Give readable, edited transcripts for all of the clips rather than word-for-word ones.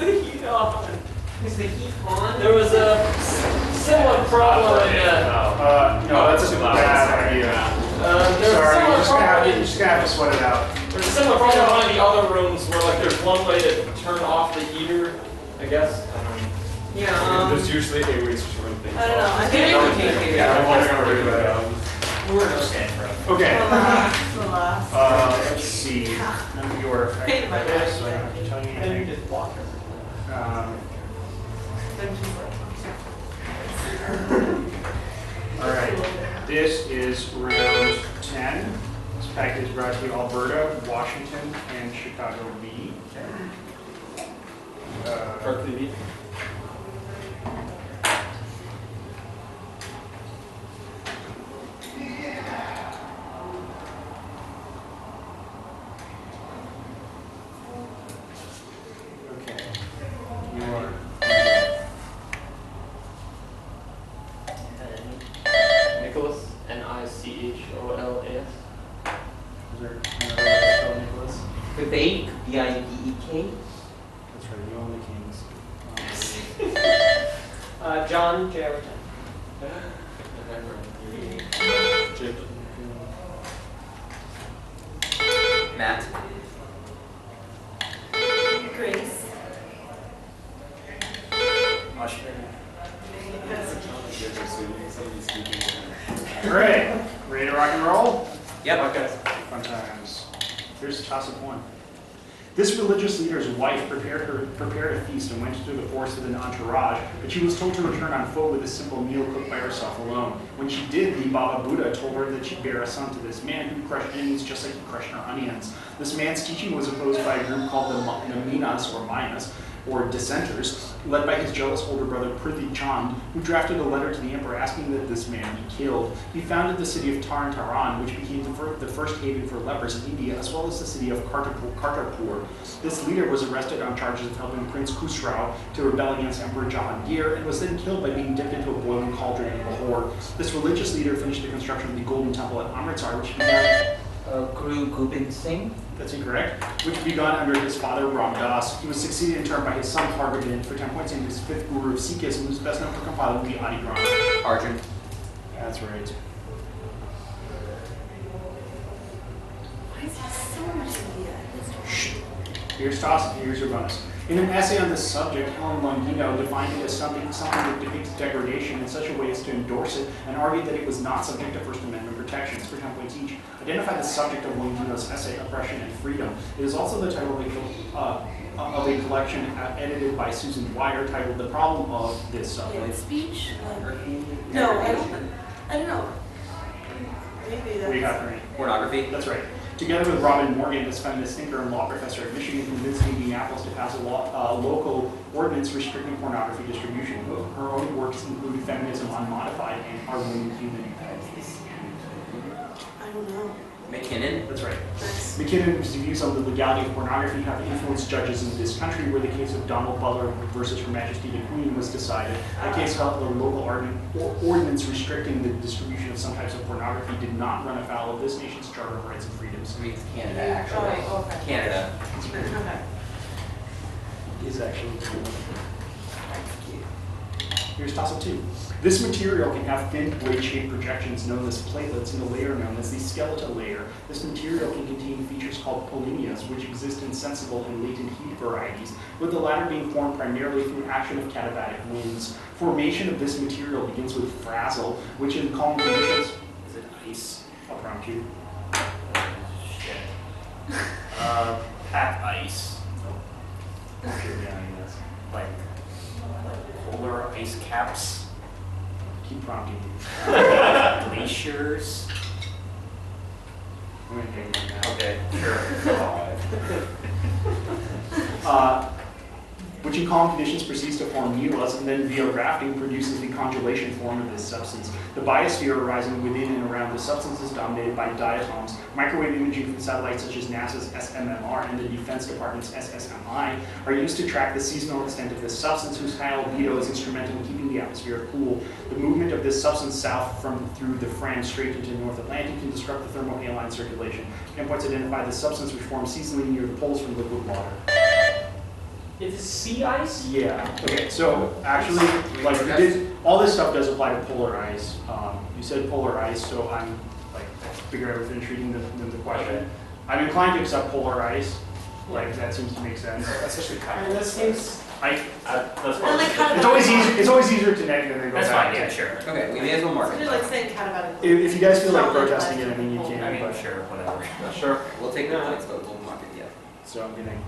the heat on? Is the heat on? There was a similar problem in no, that's a bad idea. Sorry, you're just gonna have to sweat it out. There's a similar problem in one of the other rooms where like there's one way to turn off the heater, I guess. Yeah. There's usually 8 ways to turn things I don't know. off. I think No, we can't do Yeah, that. I'm gonna read it out. We're okay, bro. Okay. the last. Let's see. None of you are affected by this, so I don't have to tell you And you anything. just walk everything. Alright, this is round 10. This package is brought to you Alberta, Washington, and Chicago B. Berkeley B. Okay. You are. Nicholas, Nicholas. Is there another way to spell Nicholas? Vivek, V-I-V-E-K. That's right, you own the Kings. John, J-O-N. Matt. Grace. Alright, ready to rock and roll? Yep. Okay. Fun times. Here's a toss of one. This religious leader's wife prepared a feast and went into the forest with an entourage, but she was told to return on foot with a simple meal cooked by herself alone. When she did, the Baba Buddha told her that she'd bear a son to this man who crushed enemies just like he crushed her onions. This man's teaching was opposed by a group called the Minas or Minas, or dissenters, led by his jealous older brother Prithvi Chand, who drafted a letter to the emperor asking that this man be killed. He founded the city of Taran, which became the first haven for lepers in India, as well as the city of Kartarpur. This leader was arrested on charges of helping Prince Khusrau to rebel against Emperor Jahangir, and was then killed by being dipped into a boiling cauldron in Lahore. This religious leader finished the construction of the Golden Temple at Amritsar, which began... Guru Gobind Singh. That's incorrect. Which began under his father Ram Das. He was succeeded in turn by his son Hargobind for 10 points and his fifth guru of Sikhism, who is best known for compiling the Adi Granth. Arjun. That's right. Why is there so much India? Shh. Here's toss. Here's your bonus. In an essay on this subject, Helen Longino defined it as something that depicts degradation in such a way as to endorse it, and argued that it was not subject to First Amendment protections. For 10 points each. Identify the subject of Longino's essay, Oppression and Freedom. It is also the title of a collection edited by Susan Dwyer titled The Problem of This Subject. Hate speech? No, I don't know. Maybe that's... We got three. Pornography. That's right. Together with Robin Morgan, this feminist thinker and law professor at Michigan, convinced Indianapolis to pass a local ordinance restricting pornography distribution. Her own works include Feminism Unmodified and Are Women Human? I don't know. McKinnon. That's right. Nice. McKinnon's views on the legality of pornography have influenced judges in this country, where the case of Donald Butler versus Her Majesty the Queen was decided. The case held the local ordinance restricting the distribution of some types of pornography did not run afoul of this nation's Charter of Rights and Freedoms. I mean, it's Canada, actually. Oh, okay. Canada. Okay. Is actually Here's toss of two. This material can have thin blade-shaped projections known as platelets in a layer known as the skeletal layer. This material can contain features called polymers, which exist in sensible and latent heat varieties, with the latter being formed primarily through action of katabatic winds. Formation of this material begins with frazzle, which in calm conditions... Is it ice? I'll prompt you. Shit. Pack ice. Like polar ice caps. Keep prompting you. Glaciers. I'm gonna take one now. Okay, sure. Which in calm conditions proceeds to form nebulas, and then via rafting produces the congelation form of this substance. The biosphere arising within and around the substance is dominated by diatoms. Microwave imaging from satellites such as NASA's SMMR and the Defense Department's SSMI are used to track the seasonal extent of this substance, whose high albedo is instrumental in keeping the atmosphere cool. The movement of this substance south through the Fram Strait into the North Atlantic can disrupt the thermohaline circulation. Endpoints identify the substance which forms seasonally near the poles from liquid water. Is it sea ice? Yeah. Okay. So actually, like you did, all this stuff does apply to polar ice. You said polar ice, so I'm like figuring out within treating the question. Okay. I'm inclined to accept polar ice. Like that seems to make sense. Especially kind that seems. That's And like kind It's of. always easier. It's always easier to negative than go That's back. fine, yeah, sure. Okay, we may as well mark It's it. like saying kind of out of. If you guys feel like Solid protesting it, I ice. mean you I can. mean, But sure, whatever. Sure. We'll take the points, but we'll mark it, yeah. so I'm getting.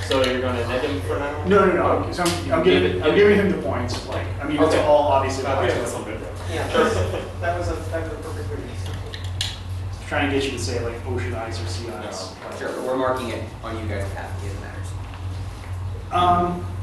So you're going to neg him for now? No. So I'm giving him the points. Like I mean, it's Okay. all obviously. Okay, applies that's to all good. Yeah, Sure. that was a perfect reason. trying to get you to say like ocean ice or sea ice. Sure, but we're marking it on you guys' behalf, it matters.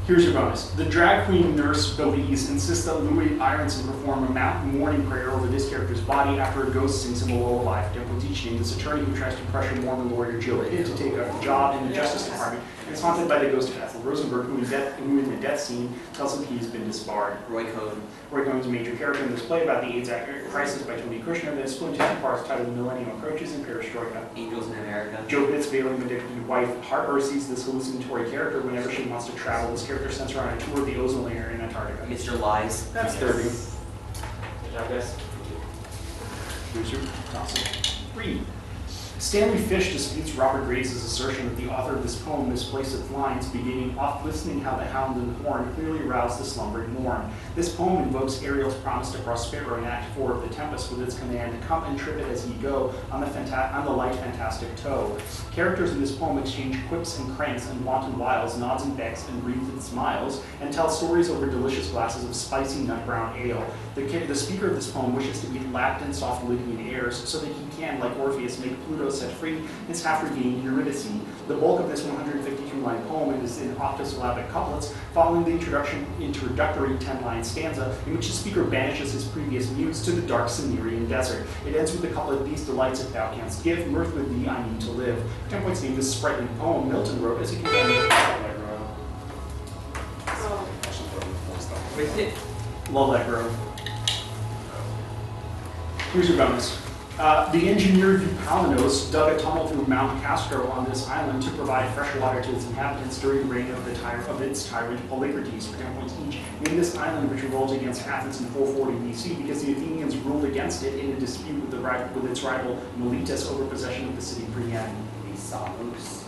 Here's your bonus. The drag queen nurse Belize insists that Louis Ironson perform a mourning prayer over this character's body after a ghost sings him a lullaby. Temple teaching this attorney who tries to pressure Mormon lawyer Jill Id to take a job in the Justice Department and is haunted by the ghost of Ethel Rosenberg, who in the death scene tells him he's been disbarred. Roy Cohn. Roy Cohn's a major character in this play about the AIDS crisis by Tony Kushner that is split into two parts titled The Millennium Approaches and Perestroika. Angels in America. Joe Bitt's veiling addicted wife Harper sees this hallucinatory character whenever she wants to travel. This character sends her on a tour of the ozone layer in Antarctica. Mr. Lies. That's He's 30. Good job, guys. Here's your awesome. 3. Stanley Fish disputes Robert Graves' assertion that the author of this poem misplaced its lines, beginning off listening how the hound and horn clearly aroused the slumbering morn. This poem invokes Ariel's promise to Prospero in Act 4 of The Tempest with its command, come and trip it as ye go on the light fantastic toe. Characters in this poem exchange quips and cranks and wanton wiles, nods and becks and breathed smiles, and tell stories over delicious glasses of spicy nut brown ale. The speaker of this poem wishes to be lapped in soft Lydian airs so that he can, like Orpheus, make Pluto set free his half-regained Eurydice. The bulk of this 152-line poem is in octosyllabic couplets, following the introductory 10-line stanza in which the speaker banishes his previous muse to the dark Cimmerian desert. It ends with the couplet, these delights if thou canst give, mirth with thee I need to live. 10 points named this sprightly poem Milton wrote as a companion to Oh, Wait, it. Love that grove. Here's your bonus. The engineer Eupalinos dug a tunnel through Mount Castro on this island to provide fresh water to its inhabitants during the reign of its tyrant Polycrates, for 10 points each. Named this island, which revolted against Athens in 440 BC, because the Athenians ruled against it in a dispute with its rival Miletus over possession of the city Priam. Samos.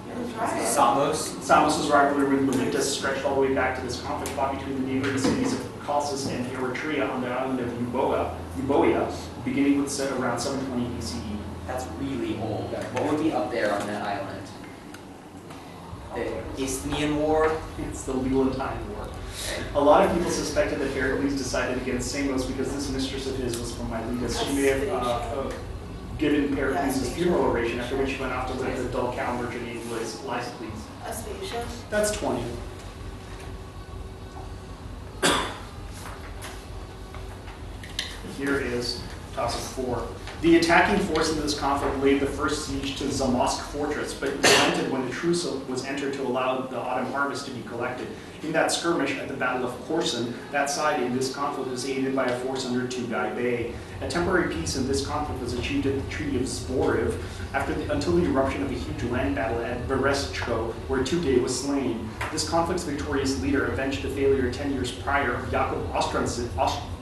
that's right. Samos. Samos' rivalry with Miletus stretched all the way back to this conflict fought between the neighboring cities of Chalcis and Eretria on the island of Euboea, beginning with around 720 BCE. That's really old. What would be up there on that island? The Isthmian War? It's the Leontine War. A lot of people suspected that Heracles decided against Samos because this mistress of his was from Miletus. She may have given Pericles his funeral oration, after which he went off to live as a dull cow merchant named Lysicles. Aspasia. That's 20. Here is toss of 4. The attacking force in this conflict laid the first siege to Zamosk fortress, but relented when a truce was entered to allow the autumn harvest to be collected. In that skirmish at the Battle of Corson, that side in this conflict was aided by a force under Tugai Bey. A temporary peace in this conflict was achieved at the Treaty of Zboriv until the eruption of a huge land battle at Berestchko, where Tugay was slain. This conflict's victorious leader avenged the failure 10 years prior of Jakub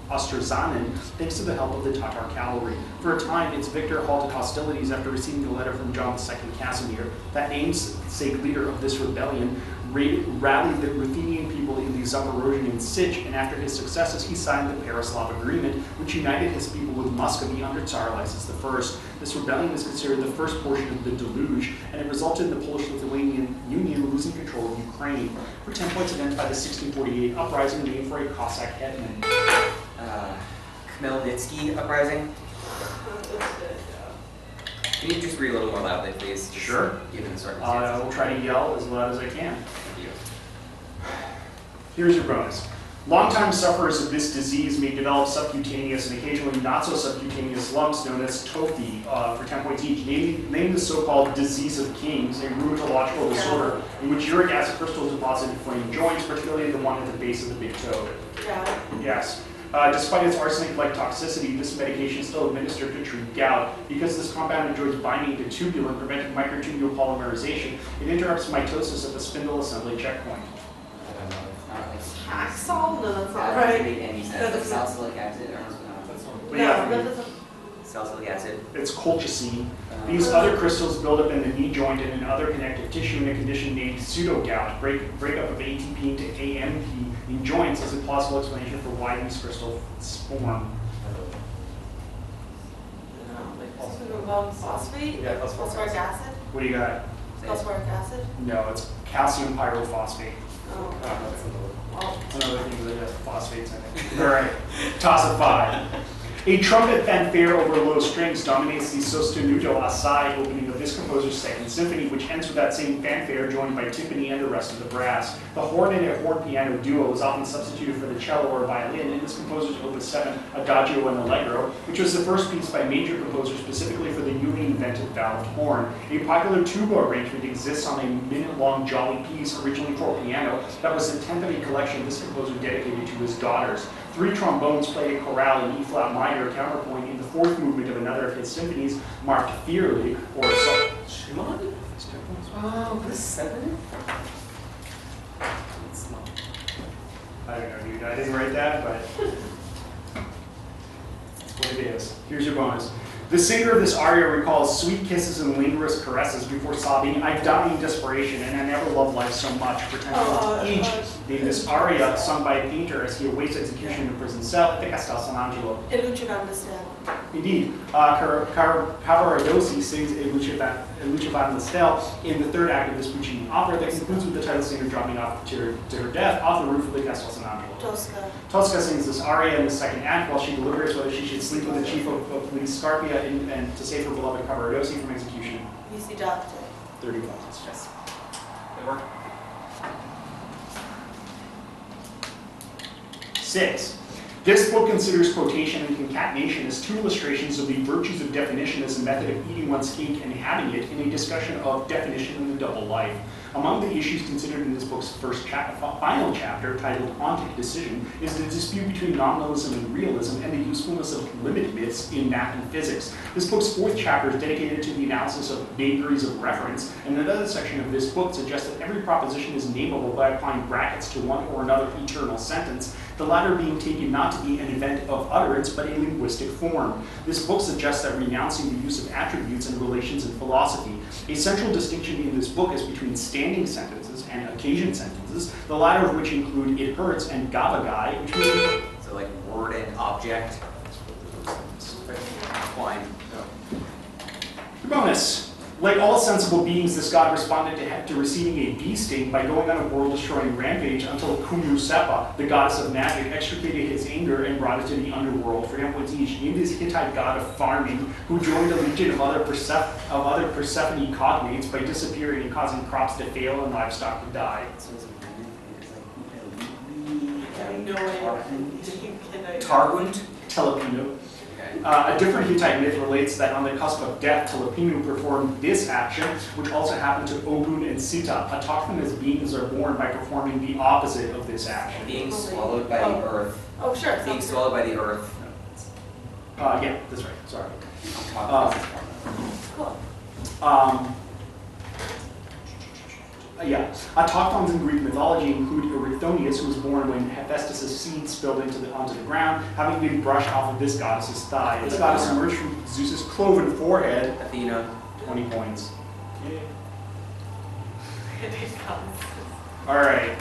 Ostrzanin, thanks to the help of the Tatar cavalry. For a time, its victor halted hostilities after receiving a letter from John II Casimir. That namesake leader of this rebellion rallied the Ruthenian people in the Zaporozhian Sich, and after his successes, he signed the Pereslav Agreement, which united his people with Muscovy under Tsar Lysis I. This rebellion is considered the first portion of the Deluge, and it resulted in the Polish-Lithuanian Union losing control of Ukraine. For 10 points, identify the 1648 uprising named for a Cossack hetman. Khmelnytsky uprising. Can you just read a little more loudly, please? Just Sure. Given the I circumstances. will try to yell as loud as I can. Thank you. Here's your bonus. Longtime sufferers of this disease may develop subcutaneous and occasionally not so subcutaneous lumps known as tophi for 10 points each. Name the so-called disease of kings, a rheumatological disorder in which uric acid crystals deposit in inflamed joints, particularly the one at the base of the big toe. Yeah. Yes. Despite its arsenic-like toxicity, this medication is still administered to treat gout. Because this compound enjoys binding to tubulin, preventing microtubule polymerization, it interrupts mitosis at the spindle assembly checkpoint. Taxol? No, that's not That right. doesn't make any sense. Salicylic acid or something. What do you got No, for that me? doesn't. Salicylic acid. It's colchicine. These other crystals build up in the knee joint and in other connective tissue in a condition named pseudogout. Breakup of ATP into AMP in joints is a plausible explanation for why these crystals form. Something about phosphate? Yeah, Phosphoric acid? What do you got? Phosphoric acid? No, it's calcium pyrophosphate. Oh, That's another. well, Another thing that has phosphates in it. All right, toss of 5. A trumpet fanfare over low strings dominates the sostenuto assai opening of this composer's second symphony, which ends with that same fanfare joined by timpani and the rest of the brass. The horn and a horn piano duo is often substituted for the cello or violin in this composer's Opus 7, Adagio and Allegro, which was the first piece by major composers specifically for the newly invented valved horn. A popular tuba arrangement exists on a minute-long jolly piece originally for piano that was the 10th of a collection this composer dedicated to his daughters. 3 trombones play a chorale in E-flat minor counterpoint in the 4th movement of another of his symphonies, marked Fearly, or so. Schumann? Oh, this 7? It's not. I don't know, dude. I didn't write that, but that's what it is. Here's your bonus. The singer of this aria recalls sweet kisses and languorous caresses before sobbing, "I die in desperation, and I never loved life so much," pretending each in this aria sung by a painter as he awaits execution in a prison cell at the Castel San Angelo. E Luce van der Stel. Indeed, Cavaradossi sings a Luce van der Stel in the 3rd act of this Puccini opera that concludes with the title singer dropping off to her death off the roof of the Castel San Angelo. Tosca. Tosca sings this aria in the 2nd act while she deliberates whether she should sleep with the chief of police Scarpia and to save her beloved Cavaradossi from execution. Visitato. 30 glasses. Yes. It worked. 6. This book considers quotation and concatenation as 2 illustrations of the virtues of definition as a method of eating one's cake and having it in a discussion of definition in the double life. Among the issues considered in this book's final chapter, titled Ontic Decision, is the dispute between nominalism and realism and the usefulness of limit myths in math and physics. This book's 4th chapter is dedicated to the analysis of vagaries of reference, and another section of this book suggests that every proposition is nameable by applying brackets to one or another eternal sentence, the latter being taken not to be an event of utterance, but a linguistic form. This book suggests that renouncing the use of attributes and relations in philosophy. A central distinction in this book is between standing sentences and occasion sentences, the latter of which include "it hurts" and "gavagai," which mean... So like word and object. Fine. Bonus. Like all sensible beings, this god responded to receiving a bee sting by going on a world-destroying rampage until Kumu Sepa, the goddess of magic, extricated his anger and brought it to the underworld. For example, he named his Hittite god of farming, who joined a legion of other Persephone cognates by disappearing and causing crops to fail and livestock to die. I have no idea. Targunt. Telepinu. A different Hittite myth relates that on the cusp of death, Telepinu performed this action, which also happened to Ogun and Sita. Autochthonous beings are born by performing the opposite of this action. Being swallowed by the earth. Oh, sure. Being swallowed by the earth. Yeah, that's right. Sorry. Cool. Yeah, autochthons in Greek mythology include Erythonius, who was born when Hephaestus' seed spilled onto the ground, having been brushed off of this goddess's thigh. This goddess emerged from Zeus's cloven forehead. Athena. 20 points. It comes. All right,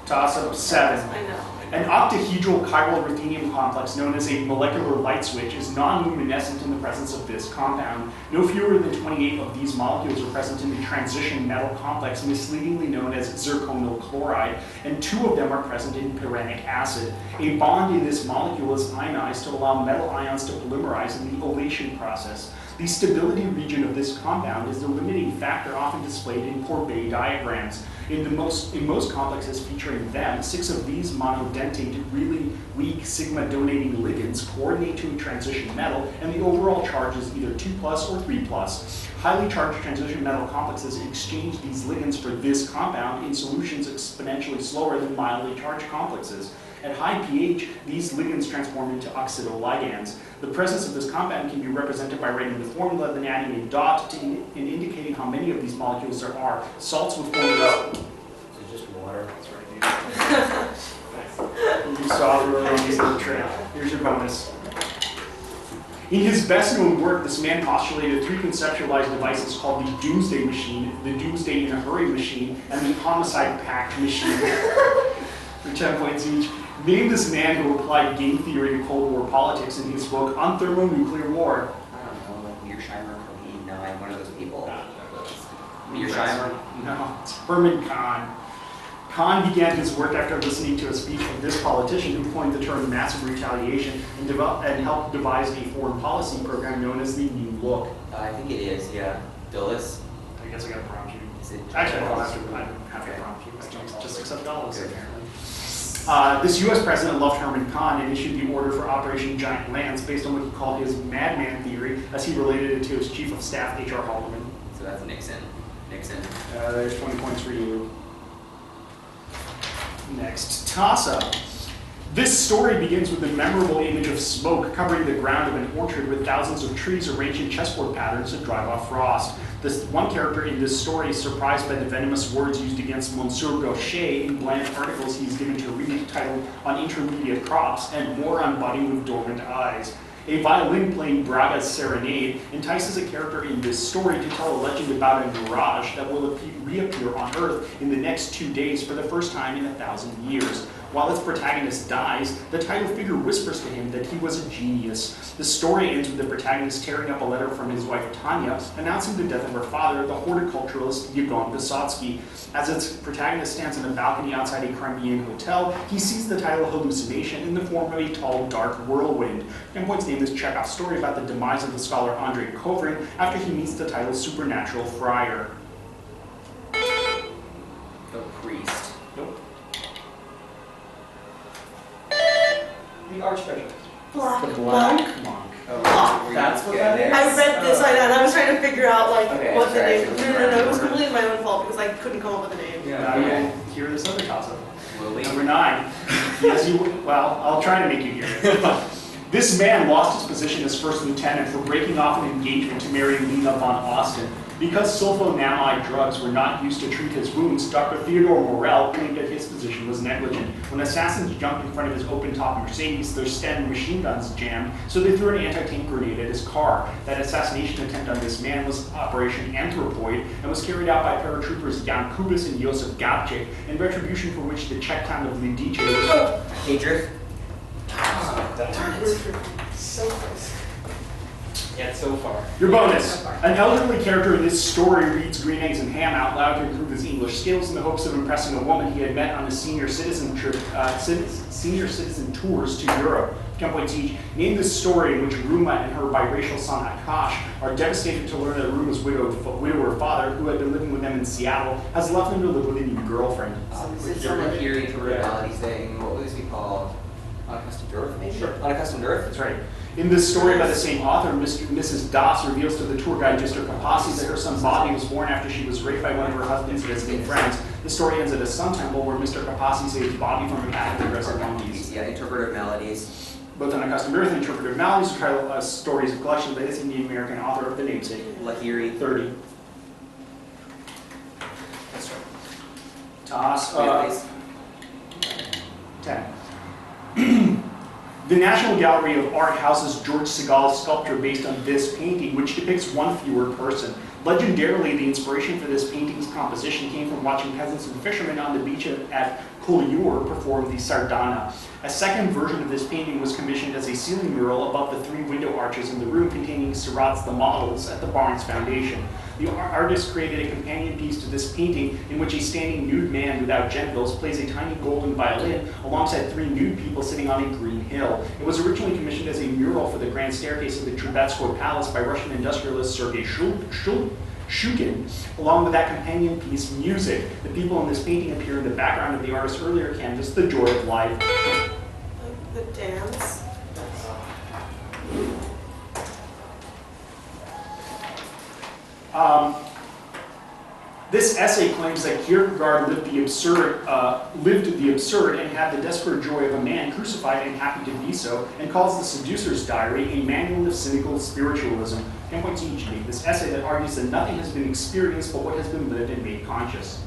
toss up 7. I know. An octahedral chiral ruthenium complex known as a molecular light switch is non-luminescent in the presence of this compound. No fewer than 28 of these molecules are present in the transition metal complex misleadingly known as zirconyl chloride, and 2 of them are present in pyrenic acid. A bond in this molecule is ionized to allow metal ions to polymerize in the olation process. The stability region of this compound is the limiting factor often displayed in Courbet diagrams. In most complexes featuring them, 6 of these monodentate, really weak sigma donating ligands coordinate to a transition metal, and the overall charge is either 2+ or 3+. Highly charged transition metal complexes exchange these ligands for this compound in solutions exponentially slower than mildly charged complexes. At high pH, these ligands transform into oxidoligands. The presence of this compound can be represented by writing the formula, then adding a dot in indicating how many of these molecules there are. Salts with formulas. It's just water. That's right, dude. You saw the release of the trail. Here's your bonus. In his best-known work, this man postulated three conceptualized devices called the Doomsday Machine, the Doomsday in a Hurry Machine, and the Homicide Pact Machine. For 10 points each. Name this man who applied game theory to Cold War politics in his book On Thermonuclear War. I don't know, like Mearsheimer, Coheed, no, I'm one of those people. Mearsheimer? Mearsheimer? No, it's Herman Kahn. Kahn began his work after listening to a speech from this politician who coined the term massive retaliation and helped devise a foreign policy program known as the New Look. I think it is, yeah. Dulles? I guess I gotta prompt you. Is it? Actually, I don't have to prompt you. Just accept dollars, Okay. apparently. This U.S. president loved Herman Kahn and issued the order for Operation Giant Lance based on what he called his madman theory as he related it to his chief of staff, H.R. Haldeman. So that's Nixon. Nixon. There's 20 points for you. Next, toss-up. This story begins with the memorable image of smoke covering the ground of an orchard with thousands of trees arranged in chessboard patterns to drive off frost. This one character in this story is surprised by the venomous words used against Monsieur Gaucher in bland articles he's given to read titled On Intermediate Crops and More on Body with Dormant Eyes. A violin playing Braga's Serenade entices a character in this story to tell a legend about a mirage that will reappear on Earth in the next 2 days for the first time in 1,000 years. While its protagonist dies, the title figure whispers to him that he was a genius. The story ends with the protagonist tearing up a letter from his wife Tanya, announcing the death of her father, the horticulturalist Yevgon Vysotsky. As its protagonist stands on a balcony outside a Crimean hotel, he sees the title hallucination in the form of a tall, dark whirlwind. 10 points name this Chekhov's story about the demise of the scholar Andrei Kovrin after he meets the title supernatural friar. The priest. Nope. The Archbishop. Black The Black Monk. Monk. Oh, That's what that is? I read this, and I was trying to figure out like Okay, what the sorry, name. I No, it was completely my own fault because I couldn't come up with a name. Now Okay. you'll hear this other toss-up. Will we? Number 9. Yes, you. Well, I'll try to make you hear it. This man lost his position as first lieutenant for breaking off an engagement to marry Lena von Austin. Because sulfonamide drugs were not used to treat his wounds, Dr. Theodore Morel claimed that his position was negligent. When assassins jumped in front of his open-top Mercedes, their Sten machine guns jammed, so they threw an anti-tank grenade at his car. That assassination attempt on this man was Operation Anthropoid and was carried out by paratroopers Jan Kubis and Josef Gabčík, in retribution for which the Czech town of Lidice was... Heydrich? Darn it. So close. Yeah, so far. Your bonus. An elderly character in this story reads Green Eggs and Ham out loud to improve his English skills in the hopes of impressing a woman he had met on his senior citizen tours to Europe. 10 points each. Name this story in which Ruma and her biracial son Akash are devastated to learn that Ruma's widower father, who had been living with them in Seattle, has left them to live with a new girlfriend. It's on a hearing to reality thing. What would this be called? Unaccustomed Earth, maybe? Sure. Unaccustomed Earth? That's right. In this story by the same author, Mrs. Das reveals to the tour guide Mr. Kapasi that her son Bobby was born after she was raped by one of her husband's visiting friends. The story ends at a sun temple where Mr. Kapasi saves Bobby from a pack of aggressive monkeys. Yeah, interpretive melodies. Both Unaccustomed Earth and Interpretive Maladies are stories of collection by this Indian American author of the namesake. Lahiri. 30. That's right. Toss. Wait, please. 10. The National Gallery of Art houses George Segal's sculpture based on this painting, which depicts one fewer person. Legendarily, the inspiration for this painting's composition came from watching peasants and fishermen on the beach at Collioure perform the Sardana. A second version of this painting was commissioned as a ceiling mural above the 3 window arches in the room containing Seurat's The Models at the Barnes Foundation. The artist created a companion piece to this painting in which a standing nude man without genitals plays a tiny golden violin alongside 3 nude people sitting on a green hill. It was originally commissioned as a mural for the grand staircase of the Trubetskoy Palace by Russian industrialist Sergei Shukin. Along with that companion piece, music. The people in this painting appear in the background of the artist's earlier canvas, The Joy of Life. The dance. This essay claims that Kierkegaard lived the absurd and had the desperate joy of a man crucified and happy to be so, and calls The Seducer's Diary a manual of cynical spiritualism. 10 points each. This essay that argues that nothing has been experienced but what has been lived and made conscious.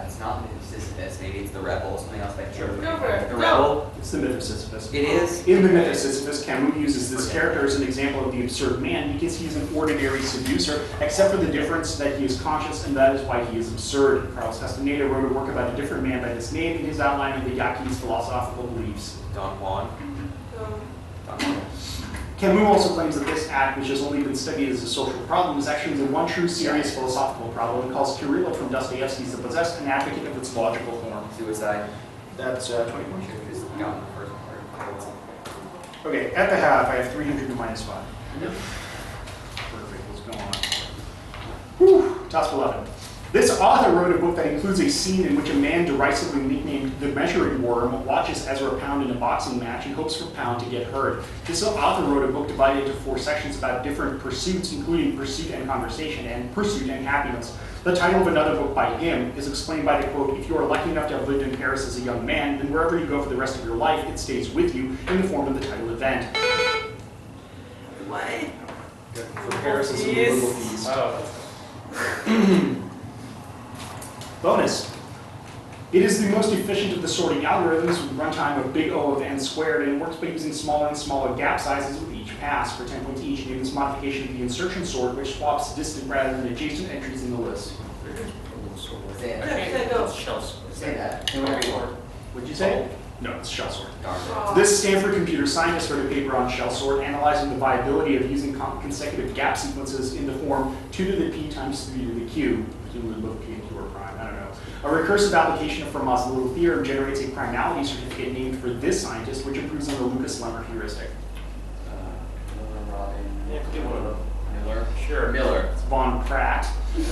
It's not the myth of Sisyphus, maybe it's the rebel, something else like Sure. Go for it. The No. rebel. It's the myth of Sisyphus. It is. In the myth of Sisyphus, Camus uses this character as an example of the absurd man because he is an ordinary seducer, except for the difference that he is conscious, and that is why he is absurd. Carlos Castaneda wrote a work about a different man by this name in his outline of the Yaquis' philosophical beliefs. Don Juan. Don Juan. Camus also claims that this act, which has only been studied as a social problem, is actually the one true serious philosophical problem, and calls Kirillov from Dostoevsky's The Possessed an advocate of its logical form. Suicide. That's 21. Should have just gotten the first part. Okay, at the half, I have 300 to minus 5. Perfect, let's go on. Whew, task 11. This author wrote a book that includes a scene in which a man derisively nicknamed the Measuring Worm watches Ezra Pound in a boxing match and hopes for Pound to get hurt. This author wrote a book divided into 4 sections about different pursuits, including pursuit and conversation, and pursuit and happiness. The title of another book by him is explained by the quote, "If you are lucky enough to have lived in Paris as a young man, then wherever you go for the rest of your life, it stays with you in the form of the title event." What? For Paris is a movable feast. Oh, Bonus. It is the most efficient of the sorting algorithms with runtime of big O of n squared, and works by using smaller and smaller gap sizes with each pass. For 10 points each, name this modification of the insertion sort, which swaps distant rather than adjacent entries in the list. Say it. Okay, go. shells. Say that. Say whatever you want. What'd you say? No, it's shell sort. Darn it. Oh. This Stanford computer scientist wrote a paper on shell sort, analyzing the viability of using consecutive gap sequences in the form 2 to the p times 3 to the q, presumably both p and q are prime, I don't know. A recursive application of Fermat's little theorem generates a primality certificate named for this scientist, which improves on the Lucas-Lemmer heuristic. Miller, Robin. Yeah, could do one of them. Miller. Sure. Miller. It's von Pratt.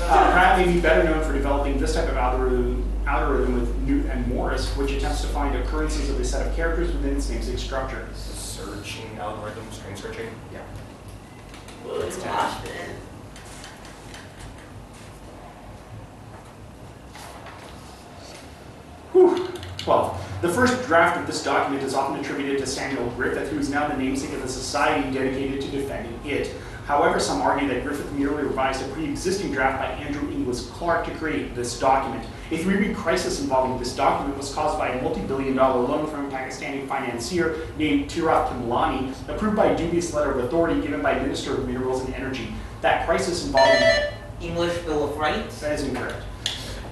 Pratt may be better known for developing this type of algorithm with Newt and Morris, which attempts to find occurrences of a set of characters within its namesake structure. Searching algorithm, string searching. Yeah. Well, it's Washington. Whew. 12. The first draft of this document is often attributed to Samuel Griffith, who is now the namesake of a society dedicated to defending it. However, some argue that Griffith merely revised a pre-existing draft by Andrew Inglis Clark to create this document. A 3-week crisis involving this document was caused by a multi-billion-dollar loan from a Pakistani financier named Tirath Kimlani, approved by a dubious letter of authority given by Minister of Minerals and Energy. That crisis involving... English Bill of Rights. That is incorrect.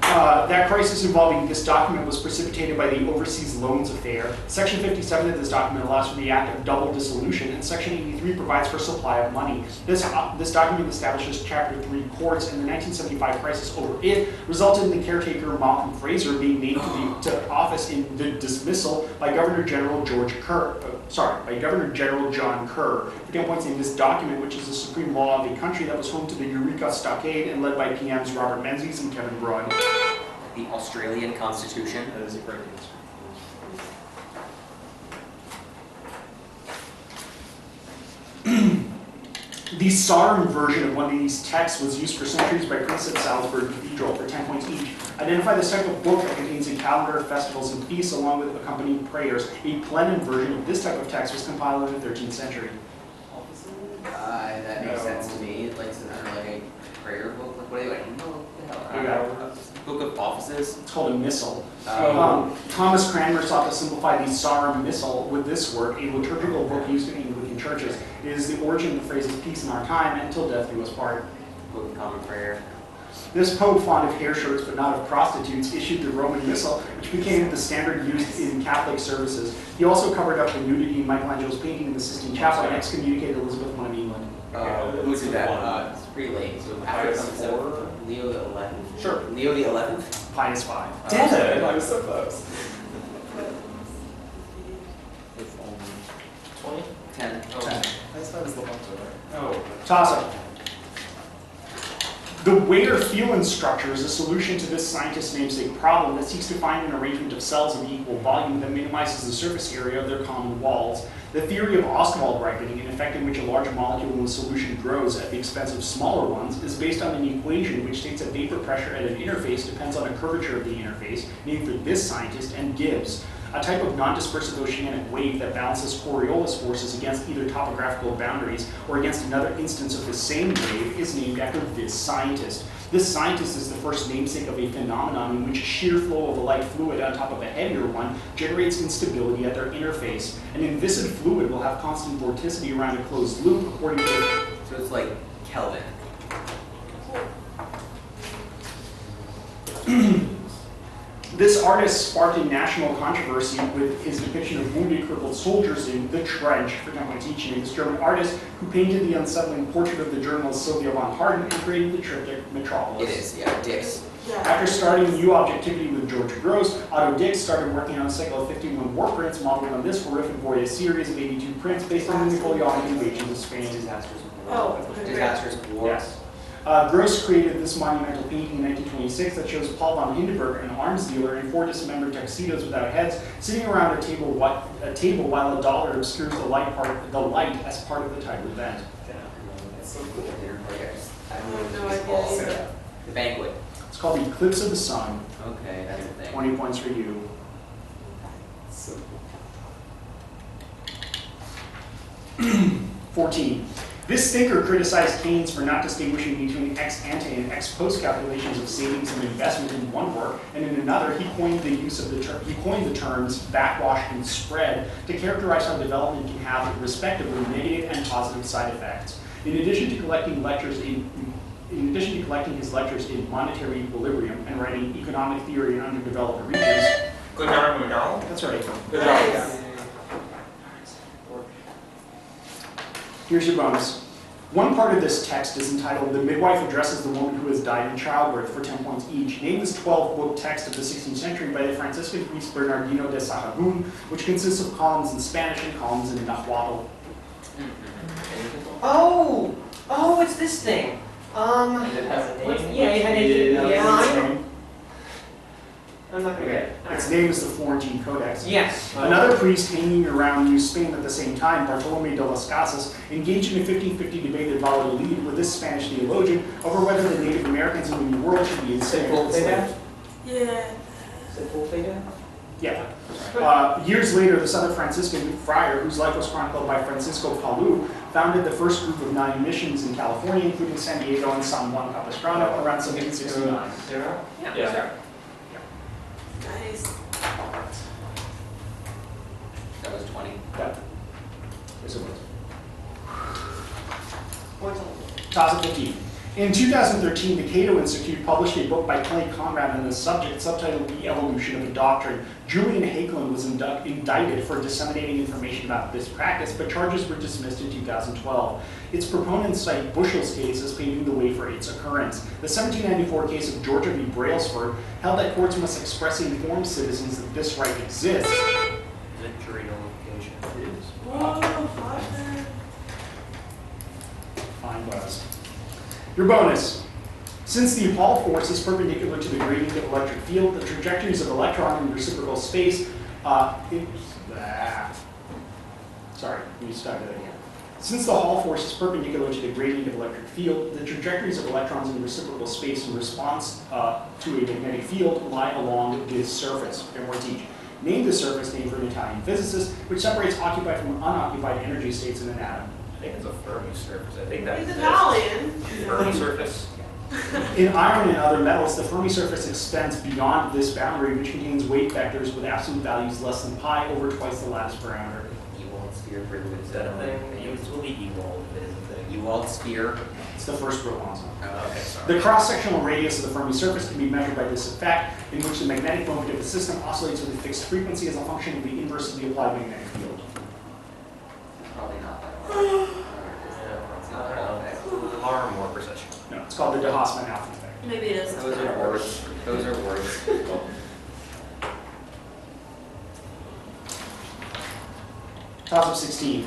That crisis involving this document was precipitated by the Overseas Loans Affair. Section 57 of this document allows for the act of double dissolution, and Section 83 provides for supply of money. This document establishes Chapter 3 courts, and the 1975 crisis over it resulted in the caretaker Malcolm Fraser being named to office in the dismissal by Governor General John Kerr. For 10 points in this document, which is the supreme law of a country that was home to the Eureka Stockade and led by PMs Robert Menzies and Kevin Broad. The Australian Constitution. That is a correct answer. The Sarum version of one of these texts was used for centuries by Prince of Salisbury Cathedral for 10 points each. Identify this type of book that contains a calendar of festivals and feasts along with accompanying prayers. A Plenum version of this type of text was compiled in the 13th century. That makes sense to me. It's like a prayer book. Like, what do you like? No, what the hell? You got it. Book of offices. It's called a missal. Oh. Thomas Cranmer sought to simplify the Sarum Missal with this work, a liturgical book used in Anglican churches. It is the origin of the phrases peace in our time and till death do us part. Book of Common Prayer. This pope, fond of hair shirts but not of prostitutes, issued the Roman Missal, which became the standard used in Catholic services. He also covered up the nudity in Michelangelo's painting in the Sistine Chapel and excommunicated Elizabeth I of England. Who did that? It's pretty late. So after Pius comes Leo the 11th. Sure. Leo the 11th. Pius V. Damn it, I was so close. 20? 10. Oh. 10. I just thought it was the bunch over. Oh. Toss-up. The Waiter-Phelan structure is a solution to this scientist's namesake problem that seeks to find an arrangement of cells of equal volume that minimizes the surface area of their common walls. The theory of Ostwald ripening, an effect in which a large molecule in a solution grows at the expense of smaller ones, is based on an equation which states that vapor pressure at an interface depends on the curvature of the interface, named for this scientist, and gives a type of non-dispersive oceanic wave that balances Coriolis forces against either topographical boundaries or against another instance of the same wave is named after this scientist. This scientist is the first namesake of a phenomenon in which a shear flow of a light fluid on top of a heavier one generates instability at their interface. An inviscid fluid will have constant vorticity around a closed loop according to... So it's like Kelvin. This artist sparked a national controversy with his depiction of wounded, crippled soldiers in The Trench for Temple Teaching. This German artist who painted the unsettling portrait of the journalist Sylvia von Harden and created the triptych Metropolis. It is, yeah, Dix. Yeah. After starting New Objectivity with George Gross, Otto Dix started working on a cycle of 51 war prints modeled on this horrific voyage series of 82 prints based on the Napoleonic invasions of Spain. Disasters of war. Oh, okay. Disasters of war. Yes. Gross created this monumental painting in 1926 that shows Paul von Hindenburg, an arms dealer in 4 dismembered tuxedos without heads, sitting around a table while a dollar obscures the light as part of the title event. It's so cool. Dinner party. I don't know I have no what it's idea called. either. The banquet. It's called The Eclipse of the Sun. Okay, that's the thing. 20 points for you. So cool. 14. This thinker criticized Keynes for not distinguishing between ex ante and ex post calculations of savings and investment in one work, and in another, he coined the terms backwash and spread to characterize how development can have respectively negative and positive side effects. In addition to collecting his lectures in Monetary Equilibrium and writing Economic Theory in Underdeveloped Regions. Good job, McDonald. That's right. Good job. Nice. Here's your bonus. One part of this text is entitled The Midwife Addresses the Woman Who Has Died in Childbirth for 10 points each. Name this 12-book text of the 16th century by the Franciscan priest Bernardino de Sahagún, which consists of columns in Spanish and columns in Nahuatl. Oh, it's this thing. Does it have a name? Yeah, it had a yeah. I'm not gonna get it. Its name is the Florentine Codex. Yes. Another priest hanging around New Spain at the same time, Bartolomé de las Casas, engaged in a 1550 debate at Valladolid with this Spanish theologian over whether the Native Americans in the New World should be enslaved. Yeah. Yeah. Years later, this other Franciscan friar, whose life was chronicled by Francisco Palu, founded the first group of 9 missions in California, including San Diego and San Juan Capistrano, around 1769. Yeah. Nice. That was 20. Yeah. Yes, it was. What's all? Toss of 15. In 2013, the Cato Institute published a book by Clay Conrad on this subject, subtitled The Evolution of a Doctrine. Julian Hagelin was indicted for disseminating information about this practice, but charges were dismissed in 2012. Its proponents cite Bushell's case as paving the way for its occurrence. The 1794 case of Georgia v. Brailsford held that courts must expressly inform citizens that this right exists. Is it jury nullification? It is. Whoa, Father. Fine buzz. Your bonus. Since the Hall force is perpendicular to the gradient of electric field, the trajectories of electron in reciprocal space, sorry, let me start that again. Since the Hall force is perpendicular to the gradient of electric field, the trajectories of electrons in reciprocal space in response to a magnetic field lie along this surface. 10 words each. Name the surface named for an Italian physicist, which separates occupied from unoccupied energy states in an atom. I think it's a Fermi surface. I think that's He's Italian. Fermi surface. In iron and other metals, the Fermi surface extends beyond this boundary, which contains weight vectors with absolute values less than pi over twice the lattice parameter. Ewald sphere for Is that a thing? It will be Ewald if it is a thing. Ewald sphere. It's the first proton. Okay, sorry. The cross-sectional radius of the Fermi surface can be measured by this effect, in which the magnetic moment of the system oscillates with a fixed frequency as a function of the inverse of the applied magnetic field. Probably not that one. It's Yeah, not that one. Far more precision. No, it's called the de Haasman alpha effect. Maybe it is. Those are words. Those are words. Toss of 16.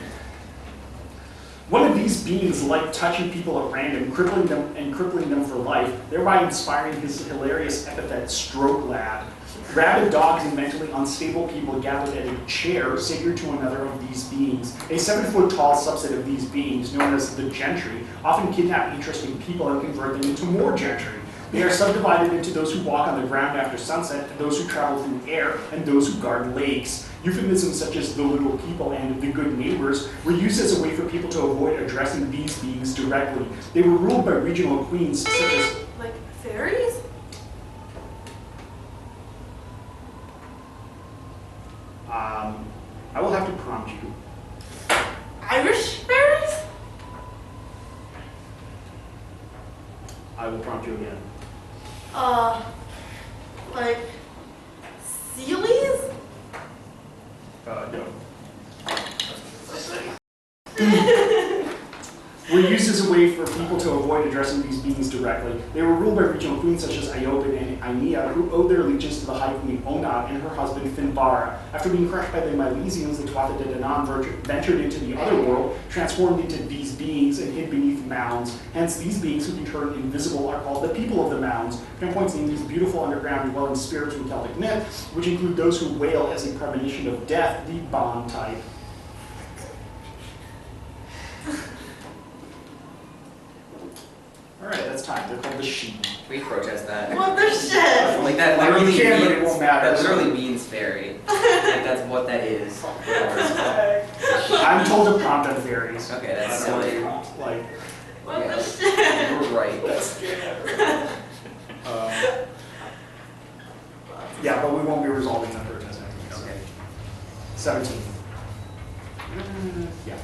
One of these beings like touching people at random, crippling them for life, thereby inspiring his hilarious epithet, Stroke Lad. Rabid dogs and mentally unstable people gathered at a chair sacred to another of these beings. A 7-foot-tall subset of these beings, known as the gentry, often kidnap interesting people and convert them into more gentry. They are subdivided into those who walk on the ground after sunset, those who travel through air, and those who guard lakes. Euphemisms such as the little people and the good neighbors were used as a way for people to avoid addressing these beings directly. They were ruled by regional queens such as... Like fairies? I will have to prompt you. Irish fairies? I will prompt you again. Like Sealies? No. Were used as a way for people to avoid addressing these beings directly. They were ruled by regional queens such as Iopid and Aenea, who owed their allegiance to the High Queen Onad and her husband Finbarra. After being crushed by the Milesians, the Tuatha De Danann ventured into the other world, transformed into these beings, and hid beneath mounds. Hence, these beings, who can turn invisible, are called the people of the mounds. Pinpoints name these beautiful underground dwelling spirits from Celtic myth, which include those who wail as a premonition of death, the Bon type. All right, that's time. They're called the sheep. We protest that. What the shit? Like that Well, you literally can, but it means, won't matter. that literally means fairy. Like that's what that is. I'm told to prompt on fairies. Okay, that's I don't silly. know, like, What Yeah. the shit? You're right. yeah, but we won't be resolving that protest next week. Okay. 17. Yeah.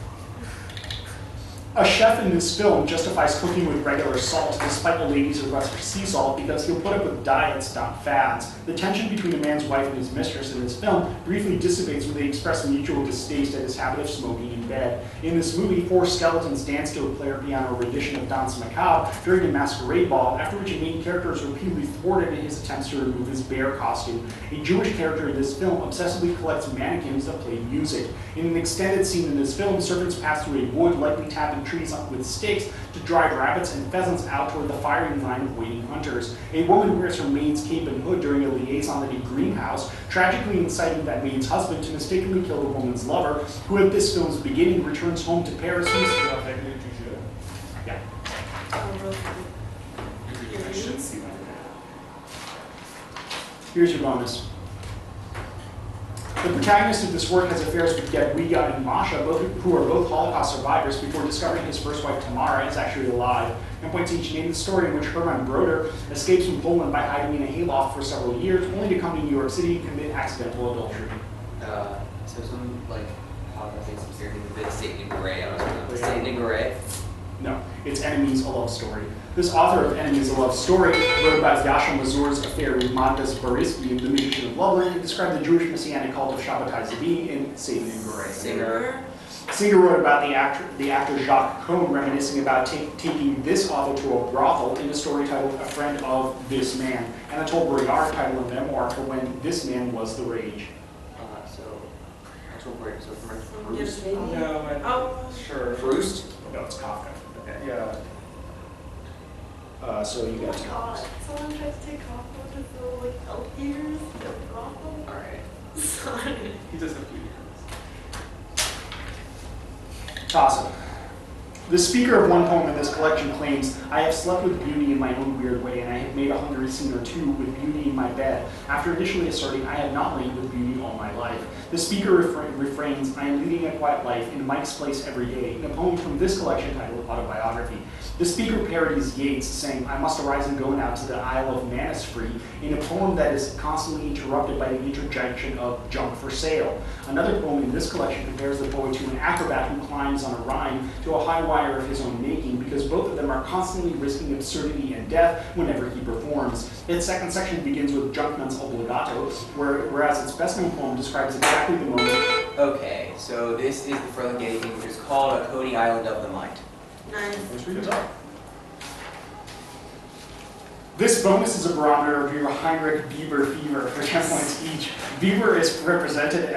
A chef in this film justifies cooking with regular salt despite the lady's request for sea salt because he'll put up with diets, not fads. The tension between a man's wife and his mistress in this film briefly dissipates when they express mutual distaste at his habit of smoking in bed. In this movie, 4 skeletons dance to a player piano rendition of Danse Macabre during a masquerade ball, after which a main character is repeatedly thwarted in his attempts to remove his bear costume. A Jewish character in this film obsessively collects mannequins that play music. In an extended scene in this film, servants pass through a wood, likely tapping trees up with sticks to drive rabbits and pheasants out toward the firing line of waiting hunters. A woman wears her maid's cape and hood during a liaison at a greenhouse, tragically inciting that maid's husband to mistakenly kill the woman's lover, who at this film's beginning returns home to Paris. Yeah. Here's your bonus. The protagonist of this work has affairs with Jadwiga and Masha, who are both Holocaust survivors, before discovering his first wife, Tamara, is actually alive. And points each name the story in which Herman Broder escapes from Poland by hiding in a hayloft for several years, only to come to New York City and commit accidental adultery. So some, like, how do I think some serious thing? Satan and Grey, I don't know. Satan and Grey? No, it's Enemies, a Love Story. This author of Enemies, a Love Story wrote about Yasha Mazur's affair with Magdas Barisky in The Magician of Loveland, and described the Jewish messianic cult of Shabbatai Zvi in Satan and Grey. Singer wrote about the actor Jacques Cohn reminiscing about taking this author to a brothel in a story titled A Friend of This Man, and Anatole Boyard titled a memoir for when this man was the rage. So from Yes, Proust? maybe. No, Oh. sure. Proust? No, it's Kafka. Okay. Yeah. So you Oh got my god, someone tried to take off one of the like elf ears. Awful. Alright. Sorry. He does have few Toss it. The speaker of one poem in this collection claims, I have slept with beauty in my own weird way, and I have made a hungry scene or two with beauty in my bed, after initially asserting I have not lain with beauty all my life. The speaker refrains, I am leading a quiet life in Mike's place every day, in a poem from this collection titled Autobiography. The speaker parodies Yeats, saying, I must arise and go now to the Isle of Manusfree, in a poem that is constantly interrupted by the interjection of junk for sale. Another poem in this collection compares the poet to an acrobat who climbs on a rhyme to a high wire of his own making, because both of them are constantly risking absurdity and death whenever he performs. Its second section begins with Junkman's Obbligato, whereas its best-known poem describes exactly the moment. Okay, so this is the Ferlinghetti thing, which is called A Coney Island of the Mind. Nice. Let's read it up. This bonus is a barometer of your Heinrich Bieber fever for 10 points each. Bieber is represented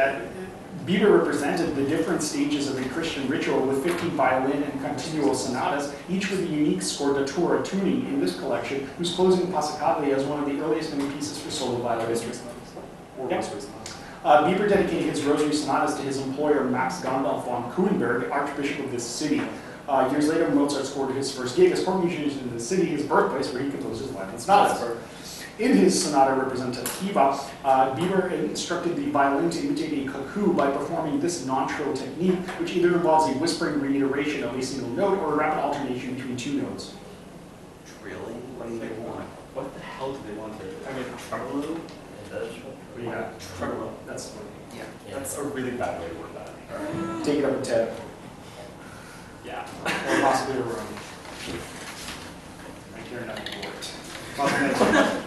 Bieber represented the different stages of a Christian ritual with 15 violin and continuo sonatas, each with a unique scordatura tuning in this collection, whose closing passacaglia is one of the earliest known pieces for solo violin. Bieber dedicated his Rosary Sonatas to his employer Max Gandalf von Kuenberg, Archbishop of this city. Years later, Mozart scored his first gig as court musician in the city, his birthplace, where he composed his Latin sonatas. In his sonata representativa, Bieber instructed the violin to imitate a cuckoo by performing this non-trill technique, which either involves a whispering reiteration of a single note or a rapid alternation between two notes. Trilling? What do they want? What the hell do they want there? I mean, tremolo? Yeah, Tremolo. That's that's a really bad way to word that. take it up a Ted. Yeah. Or possibly a room. I care nothing for it.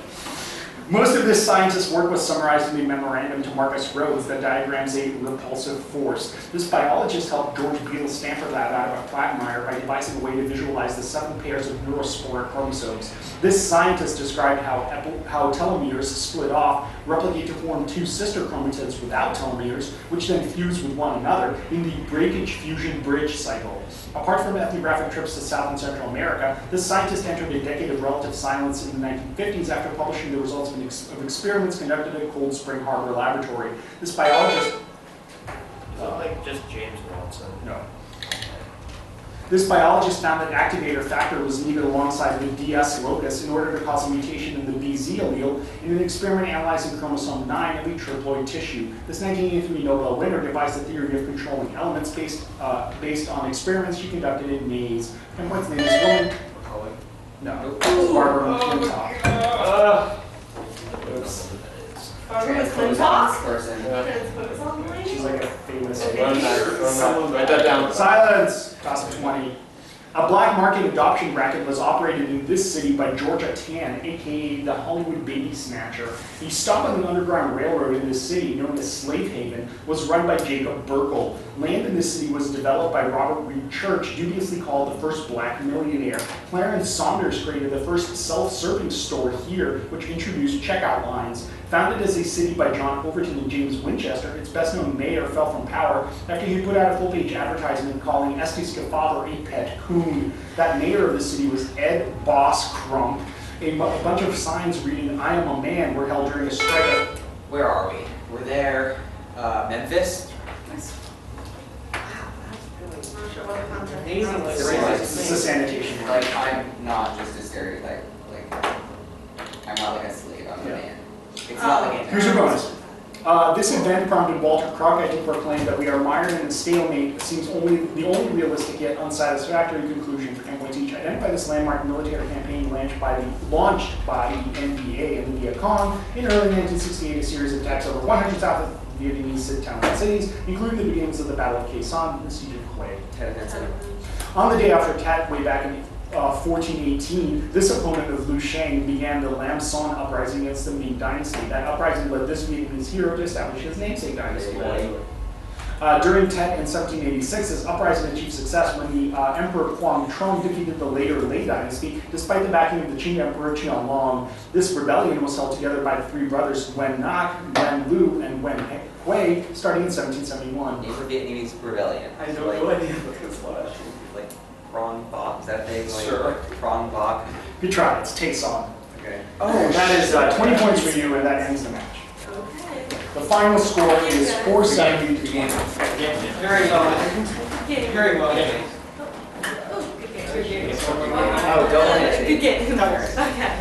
Most of this scientist's work was summarized in a memorandum to Marcus Rhodes that diagrams a repulsive force. This biologist helped George Beadle's Stanford lab out of quagmire by devising a way to visualize the 7 pairs of neurospore chromosomes. This scientist described how telomeres split off, replicate to form 2 sister chromatids without telomeres, which then fuse with one another in the breakage-fusion-bridge cycle. Apart from ethnographic trips to South and Central America, this scientist entered a decade of relative silence in the 1950s after publishing the results of experiments conducted at Cold Spring Harbor Laboratory. This biologist... Is that like just James Watson? No. This biologist found that activator factor was needed alongside the DS locus in order to cause a mutation in the BZ allele in an experiment analyzing chromosome 9 of a triploid tissue. This 1983 Nobel winner devised a theory of controlling elements based on experiments she conducted in Maze. And what's name is William? No. Barbara McClintock. Oops. Barbara Transpose McClintock? person. Transpose on lady? She's like a famous... Write that down. Silence! Toss of 20. A black market adoption racket was operated in this city by Georgia Tan, aka the Hollywood Baby Snatcher. The stop on the Underground Railroad in this city, known as Slave Haven, was run by Jacob Berkeley. Land in this city was developed by Robert Reed Church, dubiously called the first black millionaire. Clarence Saunders created the first self-serving store here, which introduced checkout lines. Founded as a city by John Overton and James Winchester, its best-known mayor fell from power after he put out a full-page advertisement calling Estes Father a pet coon. That mayor of the city was Ed Boss Crump. A bunch of signs reading, "I am a man," were held during a strike. Where are we? We're there. Memphis? Wow, that's really, not sure what the context Amazing, like, is. This is a sanitation worker. Like, I'm not just a stereotype. Like, I'm not like a slave, I'm a Yeah. man. It's not like Here's your bonus. This event prompted Walter Cronkite to proclaim that we are mired in a stalemate seems the only realistic yet unsatisfactory conclusion for 10 points each. Identify this landmark military campaign launched by the NBA and the Viet Cong in early 1968, a series of attacks over 100 South Vietnamese towns and cities, including the beginnings of the Battle of Khe Sanh and the Siege of Hue. On the day after Tet, way back in 1418, this opponent of Liu Shang began the Lam Son uprising against the Ming dynasty. That uprising led this Vietnamese hero to establish his namesake dynasty. During Tet in 1786, this uprising achieved success when the Emperor Quang Trung defeated the later Lei dynasty, despite the backing of the Qing Emperor Qianlong. This rebellion was held together by the 3 brothers Wen Ngoc, Wen Lu, and Wen Hui, starting in 1771. Name for Vietnamese rebellion. I have no idea what this was. Like, Prong Bok, is that a thing? Like, Sure. Prong Bok. Good try, it's Tay Son. Okay. Oh, that is 20 points for you, and that ends the match. Okay. The final score is 470 to 20. Very well. Game. Very well. Oh, good game. Oh, don't hit me. Good game. Okay.